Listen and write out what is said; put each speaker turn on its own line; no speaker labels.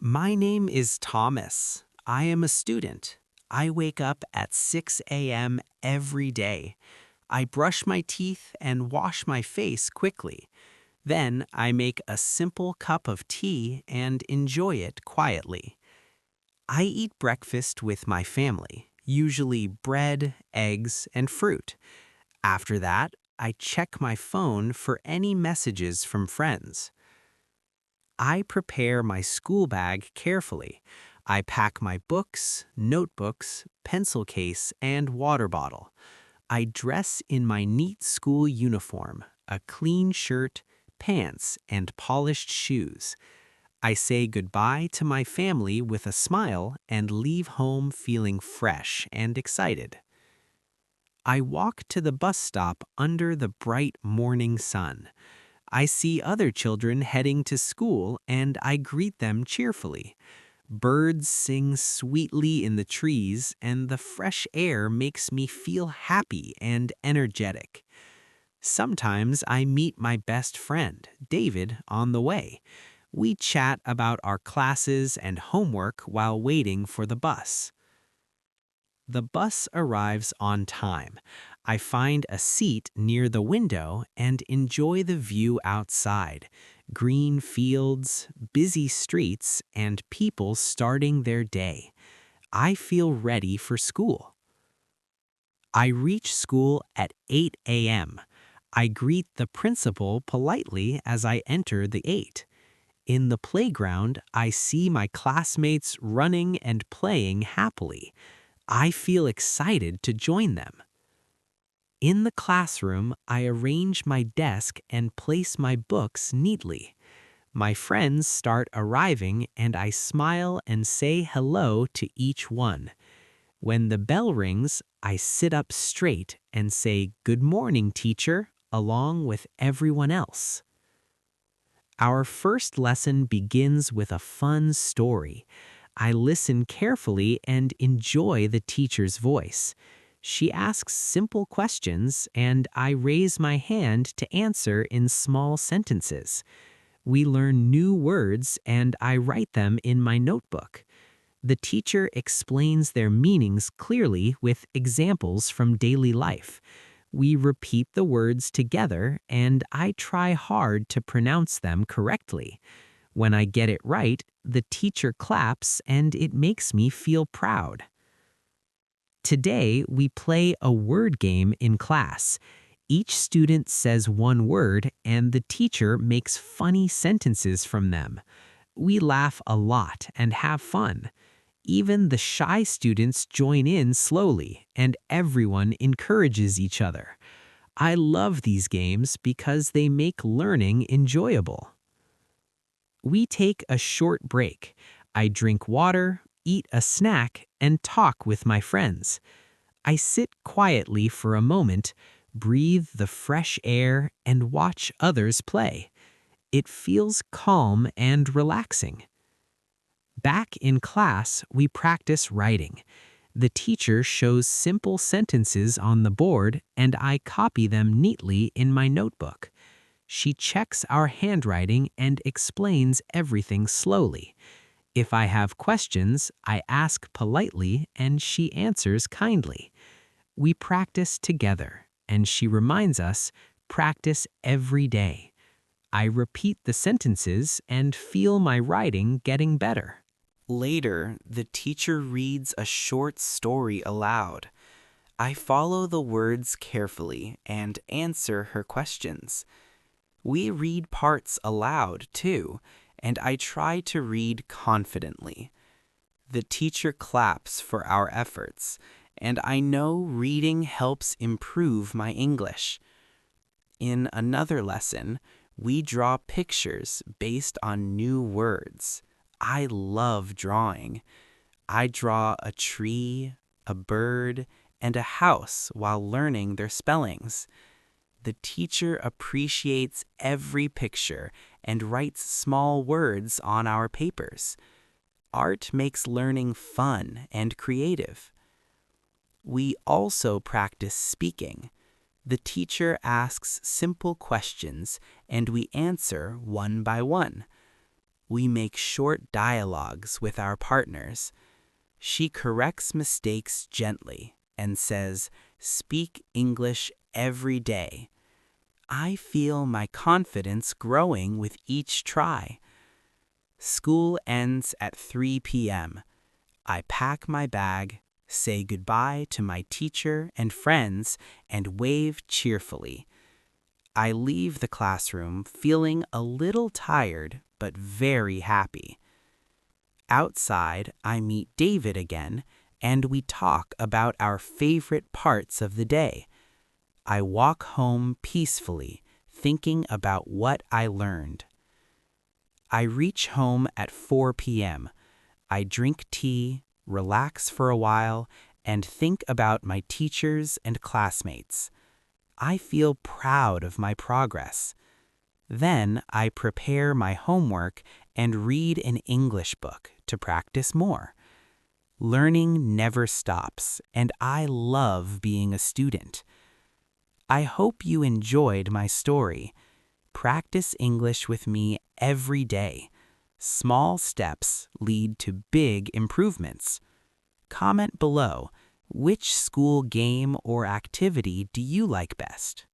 My name is Thomas. I am a student. I wake up at 6 a.m. every day. I brush my teeth and wash my face quickly. Then I make a simple cup of tea and enjoy it quietly. I eat breakfast with my family, usually bread, eggs, and fruit. After that, I check my phone for any messages from friends. I prepare my school bag carefully. I pack my books, notebooks, pencil case, and water bottle. I dress in my neat school uniform, a clean shirt, pants, and polished shoes. I say goodbye to my family with a smile and leave home feeling fresh and excited. I walk to the bus stop under the bright morning sun. I see other children heading to school and I greet them cheerfully. Birds sing sweetly in the trees and the fresh air makes me feel happy and energetic. Sometimes I meet my best friend, David, on the way. We chat about our classes and homework while waiting for the bus. The bus arrives on time. I find a seat near the window and enjoy the view outside. Green fields, busy streets, and people starting their day. I feel ready for school. I reach school at 8 a.m. I greet the principal politely as I enter the 8. In the playground, I see my classmates running and playing happily. I feel excited to join them. In the classroom, I arrange my desk and place my books neatly. My friends start arriving and I smile and say hello to each one. When the bell rings, I sit up straight and say good morning, teacher, along with everyone else. Our first lesson begins with a fun story. I listen carefully and enjoy the teacher's voice. She asks simple questions and I raise my hand to answer in small sentences. We learn new words and I write them in my notebook. The teacher explains their meanings clearly with examples from daily life. We repeat the words together and I try hard to pronounce them correctly. When I get it right, the teacher claps and it makes me feel proud. Today, we play a word game in class. Each student says one word and the teacher makes funny sentences from them. We laugh a lot and have fun. Even the shy students join in slowly and everyone encourages each other. I love these games because they make learning enjoyable. We take a short break. I drink water, eat a snack, and talk with my friends. I sit quietly for a moment, breathe the fresh air, and watch others play. It feels calm and relaxing. Back in class, we practice writing. The teacher shows simple sentences on the board and I copy them neatly in my notebook. She checks our handwriting and explains everything slowly. If I have questions, I ask politely and she answers kindly. We practice together and she reminds us, practice every day. I repeat the sentences and feel my writing getting better. Later, the teacher reads a short story aloud. I follow the words carefully and answer her questions. We read parts aloud, too, and I try to read confidently. The teacher claps for our efforts, and I know reading helps improve my English. In another lesson, we draw pictures based on new words. I love drawing. I draw a tree, a bird, and a house while learning their spellings. The teacher appreciates every picture and writes small words on our papers. Art makes learning fun and creative. We also practice speaking. The teacher asks simple questions and we answer one by one. We make short dialogues with our partners. She corrects mistakes gently and says, "Speak English every day." I feel my confidence growing with each try. School ends at 3 p.m. I pack my bag, say goodbye to my teacher and friends, and wave cheerfully. I leave the classroom feeling a little tired but very happy. Outside, I meet David again, and we talk about our favorite parts of the day. I walk home peacefully, thinking about what I learned. I reach home at 4 p.m. I drink tea, relax for a while, and think about my teachers and classmates. I feel proud of my progress. Then I prepare my homework and read an English book to practice more. Learning never stops, and I love being a student. I hope you enjoyed my story. Practice English with me every day. Small steps lead to big improvements. Comment below, which school game or activity do you like best?